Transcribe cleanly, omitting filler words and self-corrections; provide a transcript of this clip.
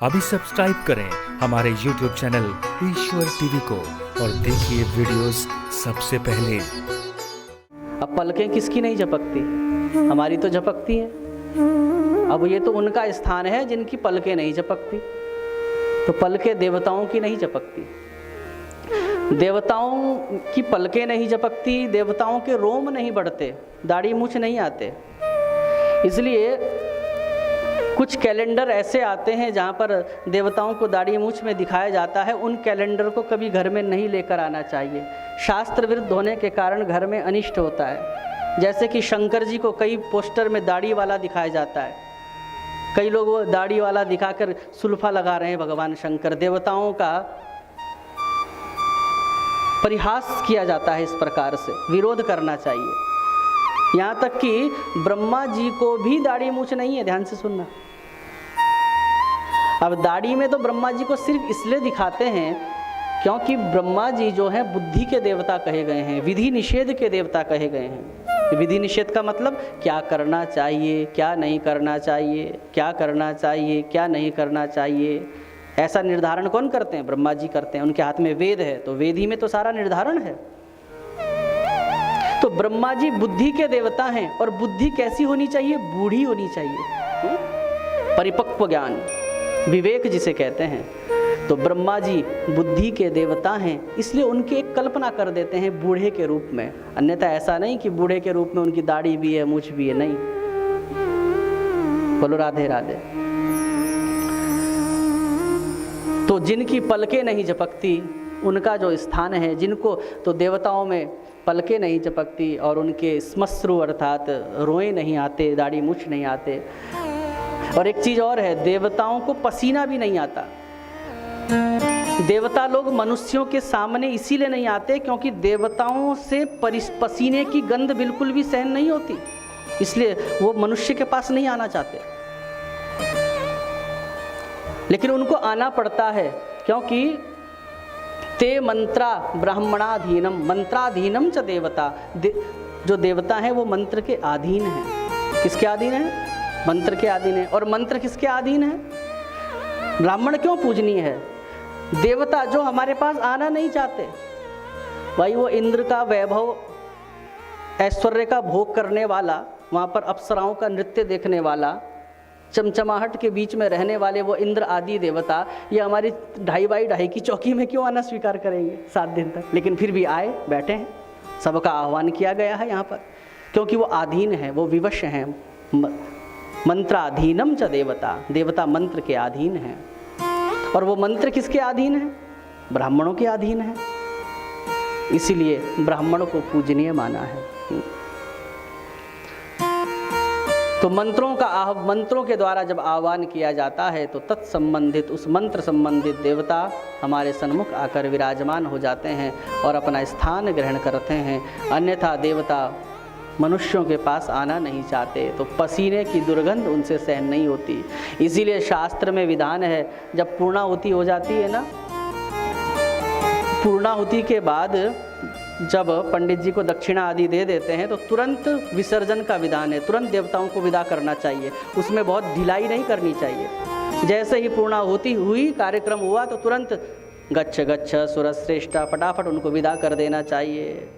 अभी सब्सक्राइब करें हमारे YouTube चैनल ईश्वर टीवी को और देखिए वीडियोस सबसे पहले। अब पलकें किसकी नहीं झपकती? हमारी तो झपकती हैं। अब ये तो उनका स्थान है जिनकी पलकें नहीं झपकती। तो पलकें देवताओं की नहीं झपकती, देवताओं की पलकें नहीं झपकती, देवताओं के रोम नहीं बढ़ते, दाढ़ी मूछ नहीं आते। इसलिए कुछ कैलेंडर ऐसे आते हैं जहाँ पर देवताओं को दाढ़ी मूछ में दिखाया जाता है, उन कैलेंडर को कभी घर में नहीं लेकर आना चाहिए। शास्त्र विरुद्ध होने के कारण घर में अनिष्ट होता है। जैसे कि शंकर जी को कई पोस्टर में दाढ़ी वाला दिखाया जाता है, कई लोग वो दाढ़ी वाला दिखाकर सुल्फा लगा रहे हैं भगवान शंकर। देवताओं का परिहास किया जाता है, इस प्रकार से विरोध करना चाहिए। यहाँ तक कि ब्रह्मा जी को भी दाढ़ी मूछ नहीं है, ध्यान से सुनना। अब दाढ़ी में तो ब्रह्मा जी को सिर्फ इसलिए दिखाते हैं क्योंकि ब्रह्मा जी जो हैं बुद्धि के देवता कहे गए हैं, विधि निषेध के देवता कहे गए हैं। विधि निषेध का मतलब क्या करना चाहिए, क्या नहीं करना चाहिए, क्या करना चाहिए, क्या नहीं करना चाहिए, ऐसा निर्धारण कौन करते हैं? ब्रह्मा जी करते हैं। उनके हाथ में वेद है, तो वेद ही में तो सारा निर्धारण है। तो ब्रह्मा जी बुद्धि के देवता हैं, और बुद्धि कैसी होनी चाहिए? बूढ़ी होनी चाहिए, परिपक्व ज्ञान, विवेक जिसे कहते हैं। तो ब्रह्मा जी बुद्धि के देवता हैं, इसलिए उनकी एक कल्पना कर देते हैं बूढ़े के रूप में। अन्यथा ऐसा नहीं कि बूढ़े के रूप में उनकी दाढ़ी भी है, मूछ भी है, नहीं। बोलो राधे राधे। तो जिनकी पलकें नहीं झपकती उनका जो स्थान है, जिनको तो देवताओं में पलकें नहीं झपकती और उनके श्मश्रु अर्थात रोए नहीं आते, दाढ़ी मूछ नहीं आते। और एक चीज़ और है, देवताओं को पसीना भी नहीं आता। देवता लोग मनुष्यों के सामने इसीलिए नहीं आते क्योंकि देवताओं से पसीने की गंध बिल्कुल भी सहन नहीं होती, इसलिए वो मनुष्य के पास नहीं आना चाहते। लेकिन उनको आना पड़ता है क्योंकि ते मंत्रा ब्राह्मणाधीनम, मंत्राधीनम च देवता। जो देवता हैं वो मंत्र के अधीन हैं। किसके अधीन है? मंत्र के अधीन है। और मंत्र किसके अधीन है? ब्राह्मण क्यों पूजनीय है? देवता जो हमारे पास आना नहीं चाहते, भाई वो इंद्र का वैभव, ऐश्वर्य का भोग करने वाला, वहाँ पर अप्सराओं का नृत्य देखने वाला, चमचमाहट के बीच में रहने वाले वो इंद्र आदि देवता, ये हमारी 2.5x2 की चौकी में क्यों आना स्वीकार करेंगे 7 दिन तक? लेकिन फिर भी आए, बैठे हैं, सबका आह्वान किया गया है यहाँ पर, क्योंकि वो अधीन है, वो विवश हैं। मंत्राधीनम च देवता, देवता मंत्र के अधीन हैं। और वो मंत्र किसके अधीन है? ब्राह्मणों के अधीन है। इसीलिए ब्राह्मणों को पूजनीय माना है। तो मंत्रों के द्वारा जब आह्वान किया जाता है तो तत्संबंधित, उस मंत्र संबंधित देवता हमारे सन्मुख आकर विराजमान हो जाते हैं और अपना स्थान ग्रहण करते हैं। अन्यथा देवता मनुष्यों के पास आना नहीं चाहते, तो पसीने की दुर्गंध उनसे सहन नहीं होती। इसीलिए शास्त्र में विधान है, जब पूर्णाहुति हो जाती है ना, पूर्णाहुति के बाद जब पंडित जी को दक्षिणा आदि दे देते हैं तो तुरंत विसर्जन का विधान है, तुरंत देवताओं को विदा करना चाहिए। उसमें बहुत ढिलाई नहीं करनी चाहिए। जैसे ही पूर्णाहुति हुई, कार्यक्रम हुआ, तो तुरंत गच्छ गच्छ सुरश्रेष्ठा, फटाफट उनको विदा कर देना चाहिए।